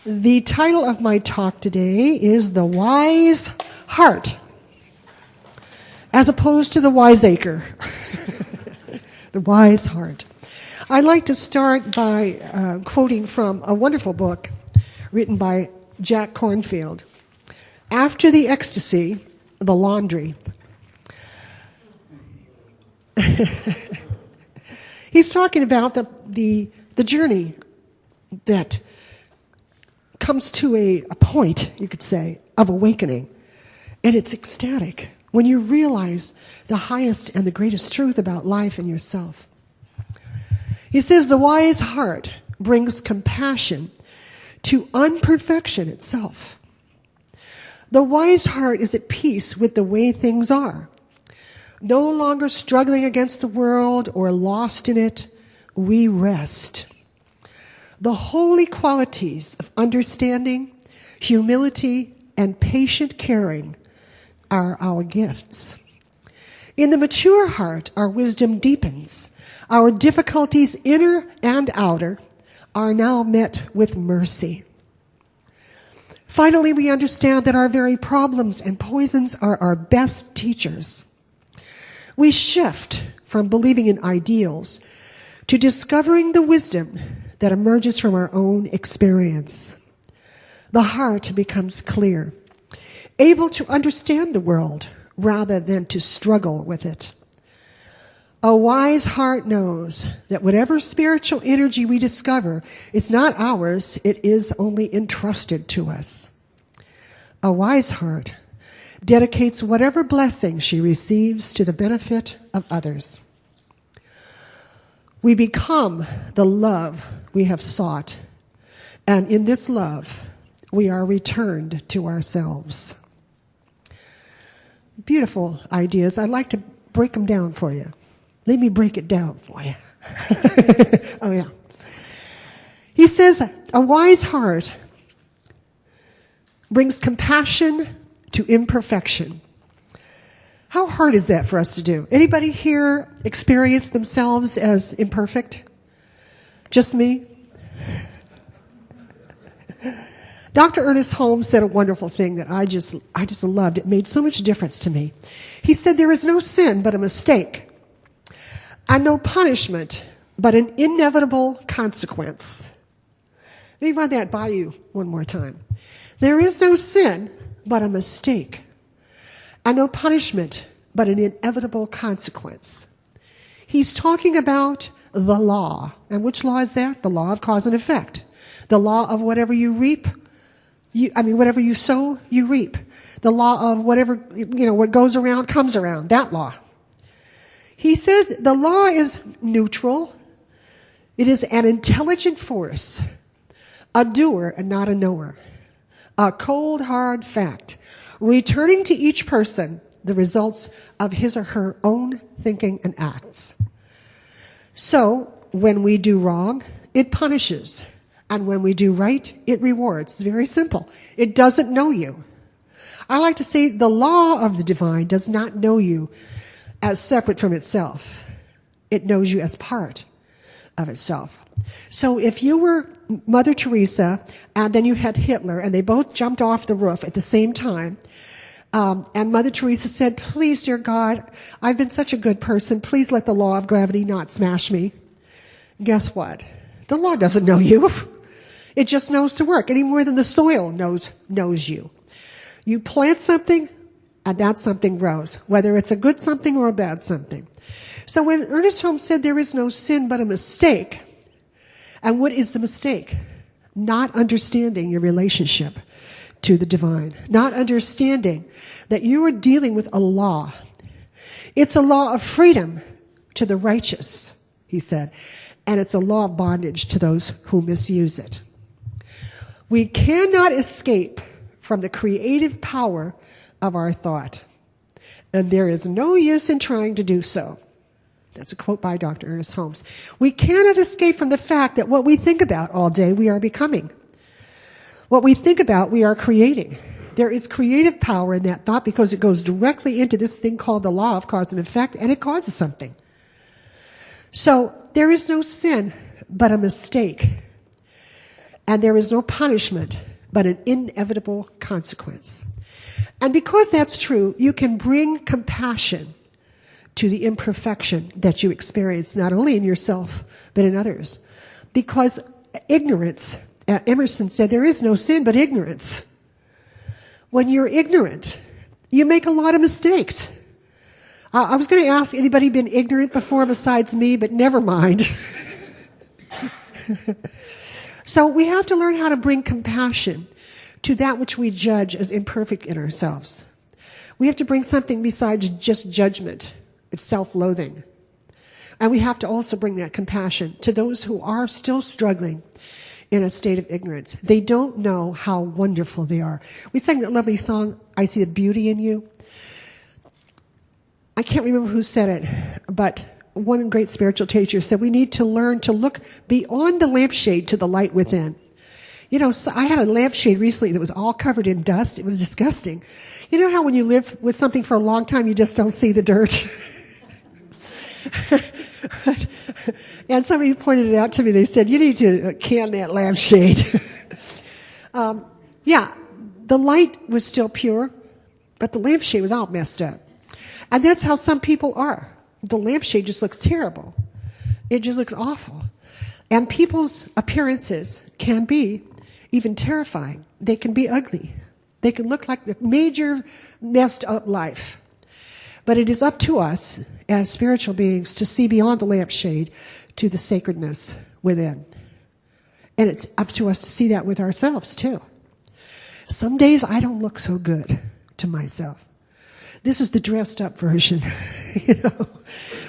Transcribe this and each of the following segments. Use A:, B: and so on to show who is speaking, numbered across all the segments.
A: The title of my talk today is The Wise Heart, as opposed to the wiseacre. The wise heart. I'd like to start by quoting from a wonderful book written by Jack Kornfield, After the Ecstasy, The Laundry. He's talking about the journey that comes to a point, you could say, of awakening. And it's ecstatic when you realize the highest and the greatest truth about life and yourself. He says the wise heart brings compassion to imperfection itself. The wise heart is at peace with the way things are. No longer struggling against the world or lost in it, we rest. The holy qualities of understanding, humility, and patient caring are our gifts. In the mature heart, our wisdom deepens. Our difficulties, inner and outer, are now met with mercy. Finally, we understand that our very problems and poisons are our best teachers. We shift from believing in ideals to discovering the wisdom that emerges from our own experience. The heart becomes clear, able to understand the world rather than to struggle with it. A wise heart knows that whatever spiritual energy we discover is not ours, it is only entrusted to us. A wise heart dedicates whatever blessing she receives to the benefit of others. We become the love we have sought, and in this love, we are returned to ourselves. Beautiful ideas. I'd like to break them down for you. Let me break it down for you. Oh, yeah. He says a wise heart brings compassion to imperfection. How hard is that for us to do? Anybody here experience themselves as imperfect? Just me? Dr. Ernest Holmes said a wonderful thing that I just loved. It made so much difference to me. He said, there is no sin but a mistake, and no punishment but an inevitable consequence. Let me run that by you one more time. There is no sin but a mistake, and no punishment but an inevitable consequence. He's talking about the law. And which law is that? The law of cause and effect. The law of whatever you reap, whatever you sow, you reap. The law of whatever, what goes around comes around. That law. He says the law is neutral. It is an intelligent force, a doer and not a knower. A cold, hard fact, returning to each person the results of his or her own thinking and acts. So, when we do wrong, it punishes. And when we do right, it rewards. It's very simple. It doesn't know you. I like to say the law of the divine does not know you as separate from itself. It knows you as part of itself. So if you were Mother Teresa and then you had Hitler and they both jumped off the roof at the same time, and Mother Teresa said, please, dear God, I've been such a good person. Please let the law of gravity not smash me. Guess what? The law doesn't know you. It just knows to work any more than the soil knows you. You plant something, and that something grows, whether it's a good something or a bad something. So when Ernest Holmes said there is no sin but a mistake, and what is the mistake? Not understanding your relationship to the divine. Not understanding that you are dealing with a law. It's a law of freedom to the righteous, he said. And it's a law of bondage to those who misuse it. We cannot escape from the creative power of our thought. And there is no use in trying to do so. That's a quote by Dr. Ernest Holmes. We cannot escape from the fact that what we think about all day, we are becoming. What we think about, we are creating. There is creative power in that thought because it goes directly into this thing called the law of cause and effect, and it causes something. So there is no sin but a mistake. And there is no punishment, but an inevitable consequence. And because that's true, you can bring compassion to the imperfection that you experience, not only in yourself, but in others. Because ignorance, Emerson said, there is no sin but ignorance. When you're ignorant, you make a lot of mistakes. I was going to ask, anybody been ignorant before besides me, but never mind. So we have to learn how to bring compassion to that which we judge as imperfect in ourselves. We have to bring something besides just judgment. It's self-loathing. And we have to also bring that compassion to those who are still struggling in a state of ignorance. They don't know how wonderful they are. We sang that lovely song, I See the Beauty in You. I can't remember who said it, but one great spiritual teacher said we need to learn to look beyond the lampshade to the light within. You know, so I had a lampshade recently that was all covered in dust. It was disgusting. You know how when you live with something for a long time, you just don't see the dirt? And somebody pointed it out to me. They said, you need to can that lampshade. Yeah, the light was still pure, but the lampshade was all messed up. And that's how some people are. The lampshade just looks terrible. It just looks awful. And people's appearances can be even terrifying. They can be ugly. They can look like a major messed up life. But it is up to us as spiritual beings to see beyond the lampshade to the sacredness within. And it's up to us to see that with ourselves too. Some days I don't look so good to myself. This is the dressed up version. You know,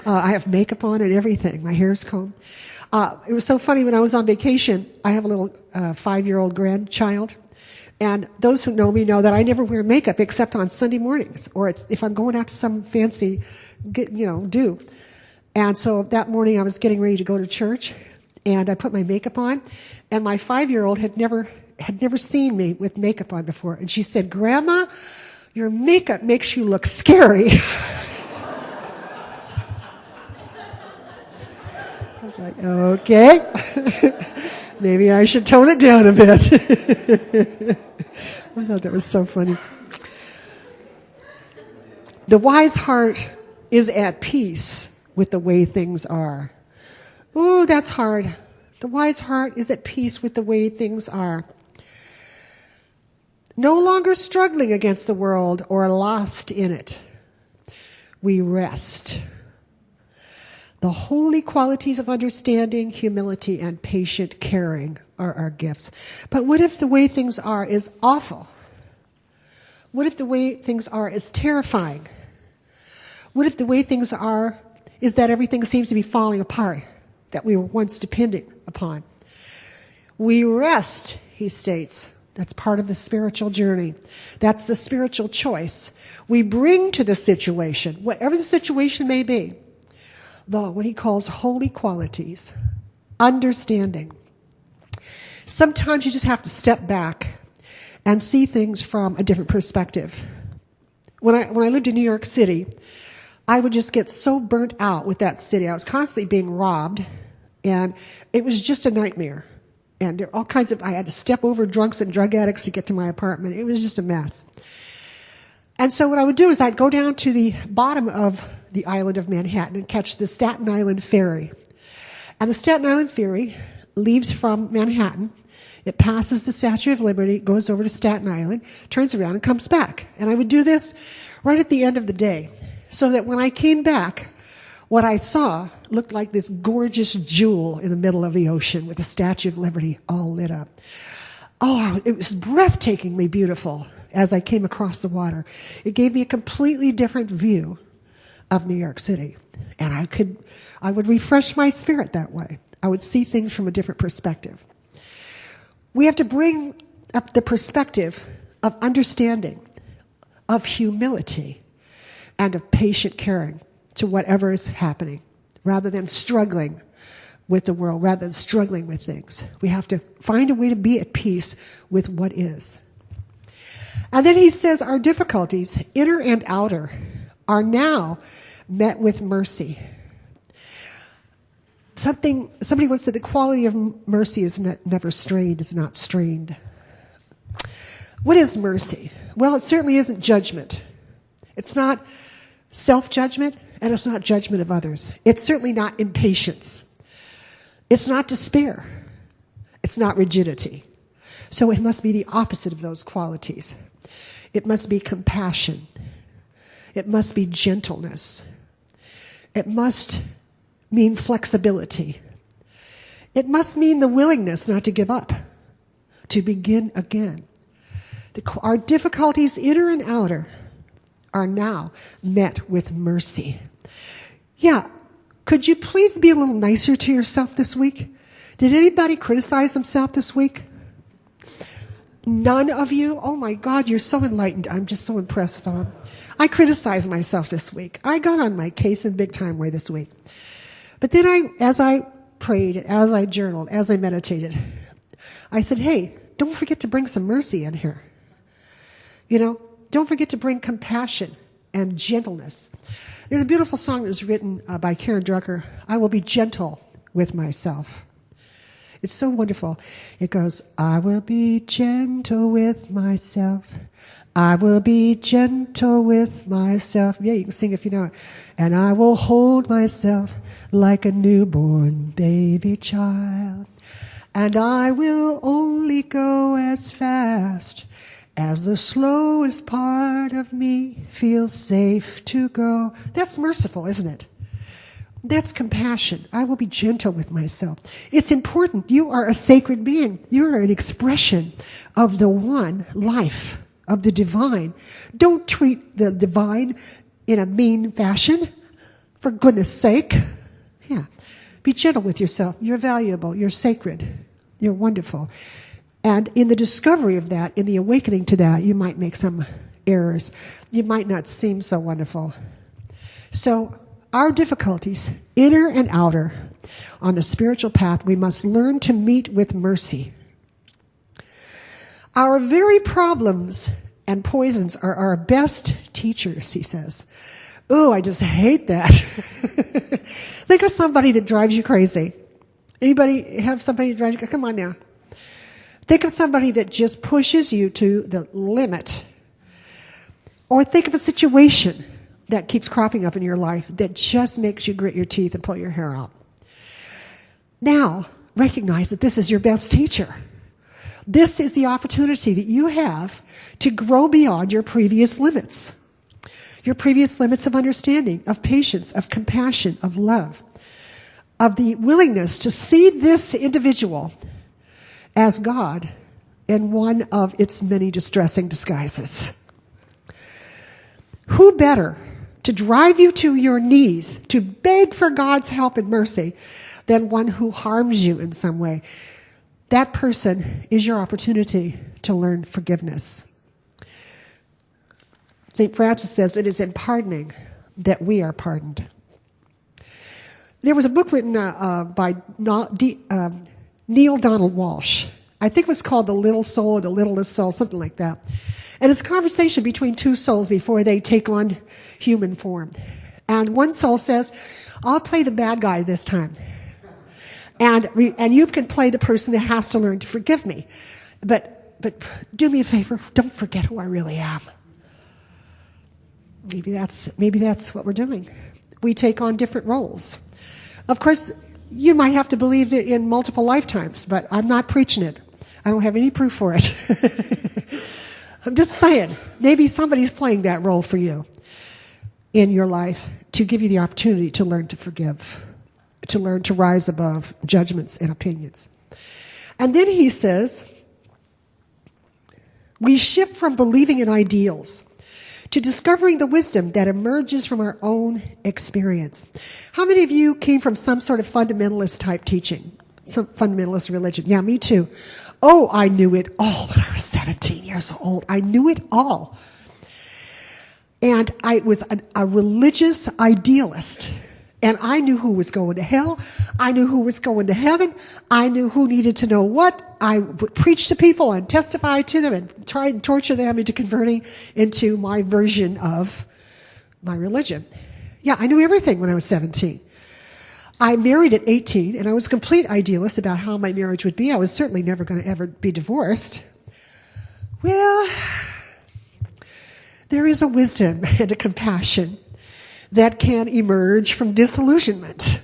A: I have makeup on and everything. My hair's combed. It was so funny when I was on vacation. I have a little 5-year-old grandchild. And those who know me know that I never wear makeup except on Sunday mornings, or if I'm going out to some fancy, do. And so that morning I was getting ready to go to church, and I put my makeup on, and my 5-year-old had never seen me with makeup on before, and she said, "Grandma, your makeup makes you look scary." I was like, okay. Maybe I should tone it down a bit. I thought that was so funny. The wise heart is at peace with the way things are. Ooh, that's hard. The wise heart is at peace with the way things are. No longer struggling against the world or lost in it. We rest. The holy qualities of understanding, humility, and patient caring are our gifts. But what if the way things are is awful? What if the way things are is terrifying? What if the way things are is that everything seems to be falling apart that we were once depending upon? We rest, he states. That's part of the spiritual journey. That's the spiritual choice. We bring to the situation, whatever the situation may be, what he calls holy qualities, understanding. Sometimes you just have to step back and see things from a different perspective. When I lived in New York City, I would just get so burnt out with that city. I was constantly being robbed, and it was just a nightmare. And there were all kinds of, I had to step over drunks and drug addicts to get to my apartment. It was just a mess. And so what I would do is I'd go down to the bottom of the island of Manhattan and catch the Staten Island ferry. And the Staten Island ferry leaves from Manhattan. It passes the Statue of Liberty, goes over to Staten Island, turns around and comes back. And I would do this right at the end of the day, so that when I came back, what I saw looked like this gorgeous jewel in the middle of the ocean with the Statue of Liberty all lit up. Oh, it was breathtakingly beautiful as I came across the water. It gave me a completely different view of New York City. And I would refresh my spirit that way. I would see things from a different perspective. We have to bring up the perspective of understanding, of humility, and of patient caring to whatever is happening, rather than struggling with the world, rather than struggling with things. We have to find a way to be at peace with what is. And then he says our difficulties, inner and outer, are now met with mercy. Somebody once said the quality of mercy is never strained, it's not strained. What is mercy? Well, it certainly isn't judgment. It's not self-judgment, and it's not judgment of others. It's certainly not impatience. It's not despair. It's not rigidity. So it must be the opposite of those qualities. It must be compassion. It must be gentleness. It must mean flexibility. It must mean the willingness not to give up, to begin again. Our difficulties, inner and outer, are now met with mercy. Yeah, could you please be a little nicer to yourself this week? Did anybody criticize themselves this week? None of you? Oh my God, you're so enlightened. I'm just so impressed with all. I criticized myself this week. I got on my case in a big time way this week. But then as I prayed, as I journaled, as I meditated, I said, hey, don't forget to bring some mercy in here. Don't forget to bring compassion and gentleness. There's a beautiful song that was written by Karen Drucker, I will be gentle with myself. It's so wonderful. It goes, I will be gentle with myself. I will be gentle with myself. Yeah, you can sing if you know it. And I will hold myself like a newborn baby child. And I will only go as fast as the slowest part of me feels safe to go. That's merciful, isn't it? That's compassion. I will be gentle with myself. It's important. You are a sacred being. You are an expression of the one life, of the divine. Don't treat the divine in a mean fashion, for goodness sake. Yeah. Be gentle with yourself. You're valuable. You're sacred. You're wonderful. And in the discovery of that, in the awakening to that, you might make some errors. You might not seem so wonderful. So our difficulties, inner and outer, on the spiritual path, we must learn to meet with mercy. Our very problems and poisons are our best teachers, he says. Oh, I just hate that. Think of somebody that drives you crazy. Anybody have somebody that drives you crazy? Come on now. Think of somebody that just pushes you to the limit. Or think of a situation that keeps cropping up in your life that just makes you grit your teeth and pull your hair out. Now, recognize that this is your best teacher. This is the opportunity that you have to grow beyond your previous limits. Your previous limits of understanding, of patience, of compassion, of love, of the willingness to see this individual as God in one of its many distressing disguises. Who better to drive you to your knees, to beg for God's help and mercy, than one who harms you in some way? That person is your opportunity to learn forgiveness. St. Francis says it is in pardoning that we are pardoned. There was a book written by Neil Donald Walsh. I think it was called The Little Soul or The Littlest Soul, something like that. And it's a conversation between two souls before they take on human form. And one soul says, I'll play the bad guy this time. And you can play the person that has to learn to forgive me. But do me a favor, don't forget who I really am. Maybe that's what we're doing. We take on different roles. Of course, you might have to believe it in multiple lifetimes, but I'm not preaching it. I don't have any proof for it. I'm just saying, maybe somebody's playing that role for you in your life to give you the opportunity to learn to forgive, to learn to rise above judgments and opinions. And then he says, we shift from believing in ideals to discovering the wisdom that emerges from our own experience. How many of you came from some sort of fundamentalist type teaching? Some fundamentalist religion? Yeah, me too. Oh, I knew it all when I was 17 years old. I knew it all. And I was a religious idealist. And I knew who was going to hell. I knew who was going to heaven. I knew who needed to know what. I would preach to people and testify to them and try and torture them into converting into my version of my religion. Yeah, I knew everything when I was 17. I married at 18, and I was a complete idealist about how my marriage would be. I was certainly never going to ever be divorced. Well, there is a wisdom and a compassion that can emerge from disillusionment.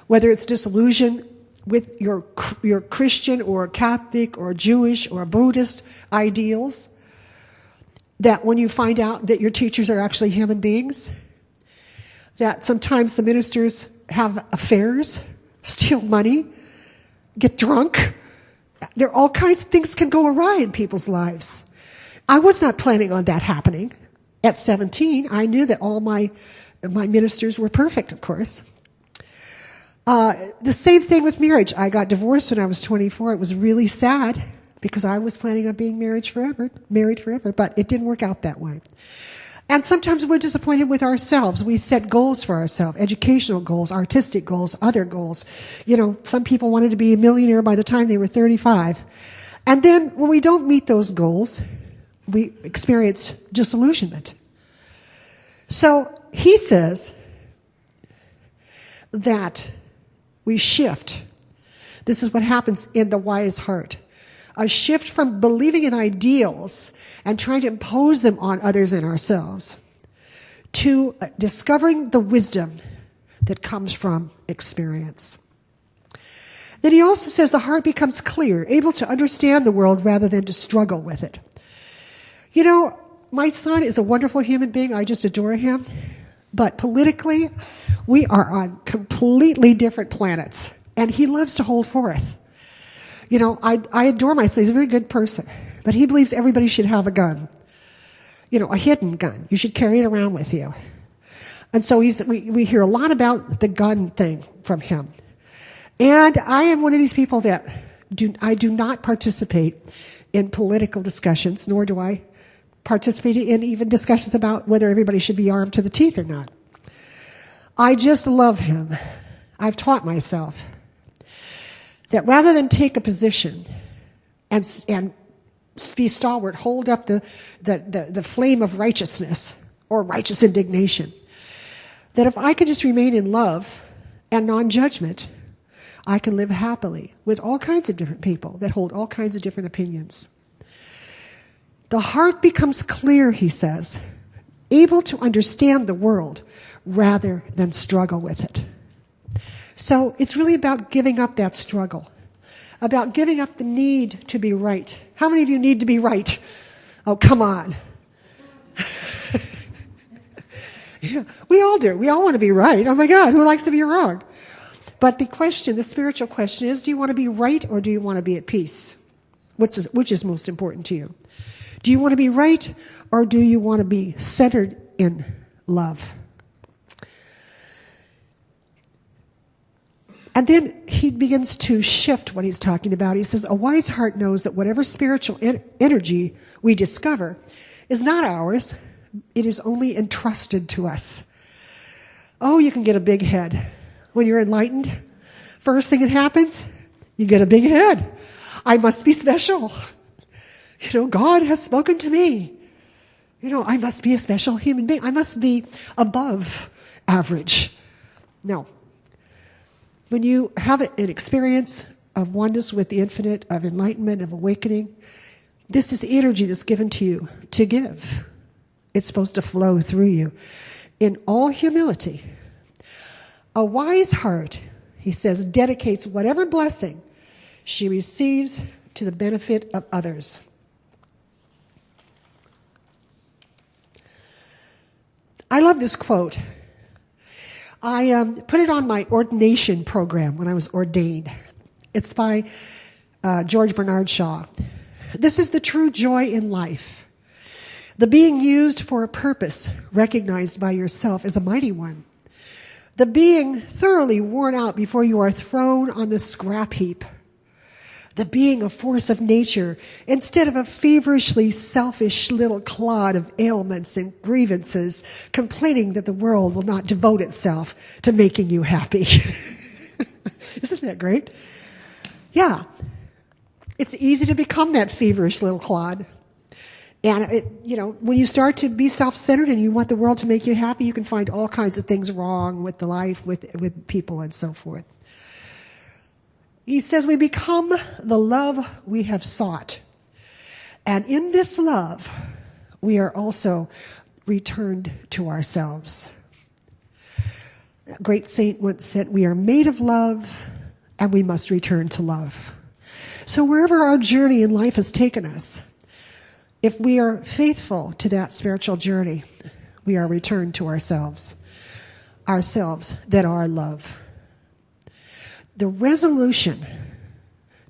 A: Whether it's disillusion with your Christian or Catholic or Jewish or Buddhist ideals, that when you find out that your teachers are actually human beings, that sometimes the ministers have affairs, steal money, get drunk. There are all kinds of things can go awry in people's lives. I was not planning on that happening. At 17, I knew that all my ministers were perfect, of course. The same thing with marriage. I got divorced when I was 24. It was really sad because I was planning on being married forever, but it didn't work out that way. And sometimes we're disappointed with ourselves. We set goals for ourselves, educational goals, artistic goals, other goals. Some people wanted to be a millionaire by the time they were 35. And then when we don't meet those goals, we experience disillusionment. So he says that we shift. This is what happens in the wise heart. A shift from believing in ideals and trying to impose them on others and ourselves to discovering the wisdom that comes from experience. Then he also says the heart becomes clear, able to understand the world rather than to struggle with it. My son is a wonderful human being. I just adore him. But politically, we are on completely different planets. And he loves to hold forth. I adore my son. He's a very good person. But he believes everybody should have a gun. A hidden gun. You should carry it around with you. And so we hear a lot about the gun thing from him. And I am one of these people that I do not participate in political discussions, nor do I participate in even discussions about whether everybody should be armed to the teeth or not. I just love him. I've taught myself that rather than take a position and be stalwart, hold up the flame of righteousness or righteous indignation, that if I could just remain in love and non-judgment, I can live happily with all kinds of different people that hold all kinds of different opinions. The heart becomes clear, he says, able to understand the world rather than struggle with it. So it's really about giving up that struggle, about giving up the need to be right. How many of you need to be right? Oh, come on. Yeah, we all do. We all want to be right. Oh my God, who likes to be wrong? But the spiritual question is, do you want to be right or do you want to be at peace? Which is most important to you? Do you want to be right or do you want to be centered in love? And then he begins to shift what he's talking about. He says, a wise heart knows that whatever spiritual energy we discover is not ours. It is only entrusted to us. Oh, you can get a big head. When you're enlightened, first thing that happens, you get a big head. I must be special. God has spoken to me. I must be a special human being. I must be above average. No. When you have an experience of oneness with the infinite, of enlightenment, of awakening, this is energy that's given to you to give. It's supposed to flow through you in all humility. A wise heart, he says, dedicates whatever blessing she receives to the benefit of others. I love this quote. I put it on my ordination program when I was ordained. It's by George Bernard Shaw. This is the true joy in life. The being used for a purpose recognized by yourself is a mighty one. The being thoroughly worn out before you are thrown on the scrap heap. The being a force of nature instead of a feverishly selfish little clod of ailments and grievances complaining that the world will not devote itself to making you happy. Isn't that great? Yeah. It's easy to become that feverish little clod And, when you start to be self-centered and you want the world to make you happy, you can find all kinds of things wrong with the life, with people, and so forth. He says we become the love we have sought. And in this love, we are also returned to ourselves. A great saint once said, we are made of love, and we must return to love. So wherever our journey in life has taken us, if we are faithful to that spiritual journey, we are returned to ourselves that are love. The resolution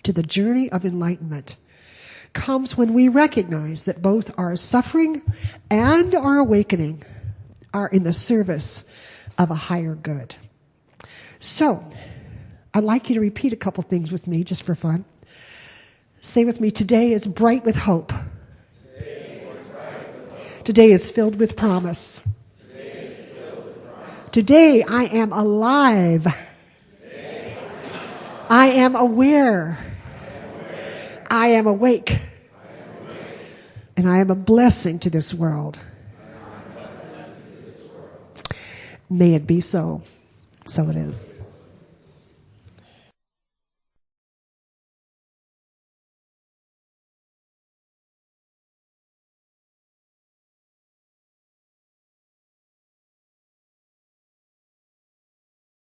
A: to the journey of enlightenment comes when we recognize that both our suffering and our awakening are in the service of a higher good. So, I'd like you to repeat a couple things with me just for fun. Say with me, today is bright with hope. Today is filled with promise. Today I am alive. I am aware. I am awake. And I am a blessing to this world. May it be so. So it is.